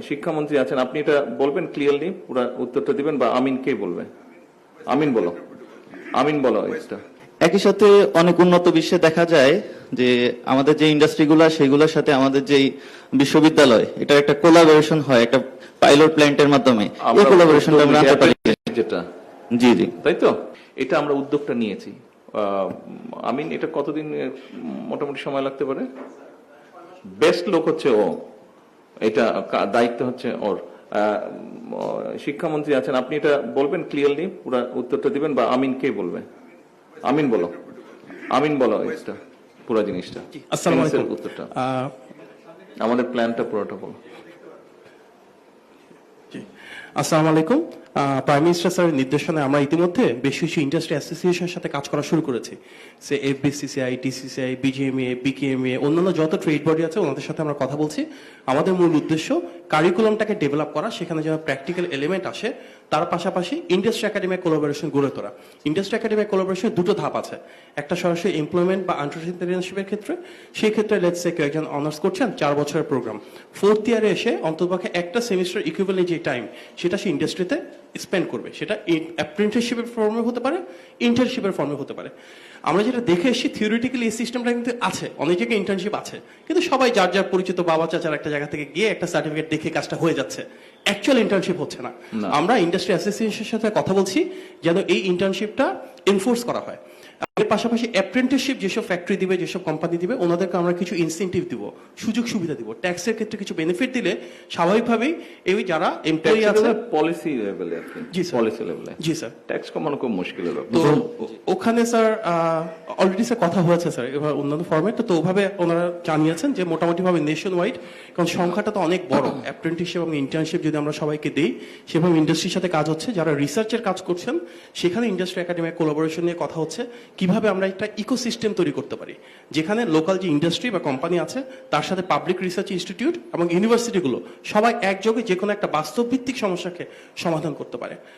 শিক্ষামন্ত্রী আছেন, আপনি এটা বলবেন ক্লিয়ারলি, পুরো উত্তরটা দিবেন, বা আমিন কে বলবে? আমিন বলো, আমিন বলো এটা। একই সাথে অনেক উন্নত বিশ্বে দেখা যায় যে আমাদের যে ইন্ডাস্ট্রিগুলো সেগুলোর সাথে আমাদের যে বিশ্ববিদ্যালয়, এটা একটা কোলাবোরেশন হয় একটা পাইলট প্ল্যান্টের মাধ্যমে। এই কোলাবোরেশনটা আমরা আনতে পারি যেটা, জি জি, তাই তো? এটা আমরা উদ্যোগটা নিয়েছি। আমিন, এটা কতদিন মোটামুটি সময় লাগতে পারে? বেস্ট লোক হচ্ছে ও, এটা দায়িত্ব হচ্ছে ওর। শিক্ষামন্ত্রী আছেন, আপনি এটা বলবেন ক্লিয়ারলি, পুরো উত্তরটা দিবেন, বা আমিন কে বলবে? আমিন বলো, আমিন বলো এটা, পুরো জিনিসটা, আসসালামু আলাইকুম। উত্তরটা, আমাদের প্ল্যানটা পুরোটা বলো। আসসালামু আলাইকুম। প্রাইম মিনিস্টার স্যারের নির্দেশনায় আমরা ইতিমধ্যে বেশ কিছু ইন্ডাস্ট্রি অ্যাসোসিয়েশনের সাথে কাজ করা শুরু করেছি। সে এফবিসিসিআই, ডিসিসিআই, বিজিএমএ, বিকেএমএ, অন্যান্য যত ট্রেড বডি আছে ওনাদের সাথে আমরা কথা বলছি। আমাদের মূল উদ্দেশ্য কারিকুলামটাকে ডেভেলপ করা, সেখানে যেন প্র্যাকটিক্যাল এলিমেন্ট আসে, তার পাশাপাশি ইন্ডাস্ট্রি একাডেমিক কোলাবোরেশন গড়ে তোলা। ইন্ডাস্ট্রি একাডেমিক কোলাবোরেশন দুটো ধাপ আছে, একটা সরাসরি এমপ্লয়মেন্ট বা এন্টারপ্রেনারশিপের ক্ষেত্রে। সেই ক্ষেত্রে লেটস সে কেউ একজন অনার্স করছেন 4 বছরের প্রোগ্রাম, 4th ইয়ারে এসে অন্ততপক্ষে একটা সেমিস্টার ইকুইভ্যালেন্ট যে টাইম সেটা সে ইন্ডাস্ট্রিতে স্পেন্ড করবে। সেটা অ্যাপ্রেন্টিসশিপের ফর্মে হতে পারে, ইন্টার্নশিপের ফর্মে হতে পারে। আমরা যেটা দেখে এসেছি থিওরিটিক্যালি এই সিস্টেমটা কিন্তু আছে, অনেক জায়গায় ইন্টার্নশিপ আছে, কিন্তু সবাই যার যার পরিচিত বাবা চাচার একটা জায়গা থেকে গিয়ে একটা সার্টিফিকেট দেখে কাজটা হয়ে যাচ্ছে, অ্যাকচুয়াল ইন্টার্নশিপ হচ্ছে না। আমরা ইন্ডাস্ট্রি অ্যাসোসিয়েশনের সাথে কথা বলছি যেন এই ইন্টার্নশিপটা এনফোর্স করা হয়। এর পাশাপাশি অ্যাপ্রেন্টিসশিপ যেসব ফ্যাক্টরি দিবে, যেসব কোম্পানি দিবে, ওনাদেরকে আমরা কিছু ইনসেন্টিভ দিব, সুযোগ সুবিধা দিব, ট্যাক্সের ক্ষেত্রে কিছু বেনিফিট দিলে স্বাভাবিকভাবেই এই যারা এমপ্লয়ি আছে পলিসি লেভেলে আর কি। জি স্যার, পলিসি লেভেলে। জি স্যার, ট্যাক্স কমানো খুব মুশকিলের ব্যাপার। তো ওখানে স্যার অলরেডি স্যার কথা হয়েছে স্যার, এবার অন্যান্য ফর্মেট তো ওভাবে ওনারা জানিয়েছেন যে মোটামুটি ভাবে নেশন ওয়াইড, কারণ সংখ্যাটা তো অনেক বড়, অ্যাপ্রেন্টিসশিপ এবং ইন্টার্নশিপ যদি আমরা সবাইকে দিই, সেভাবে ইন্ডাস্ট্রির সাথে কাজ হচ্ছে, যারা রিসার্চের কাজ করছেন সেখানে ইন্ডাস্ট্রি একাডেমিক কোলাবোরেশন নিয়ে কথা হচ্ছে, কিভাবে আমরা একটা ইকোসিস্টেম তৈরি করতে পারি যেখানে লোকাল যে ইন্ডাস্ট্রি বা কোম্পানি আছে তার সাথে পাবলিক রিসার্চ ইনস্টিটিউট এবং ইউনিভার্সিটিগুলো সবাই একযোগে যে কোনো একটা বাস্তব ভিত্তিক সমস্যাকে সমাধান করতে পারে।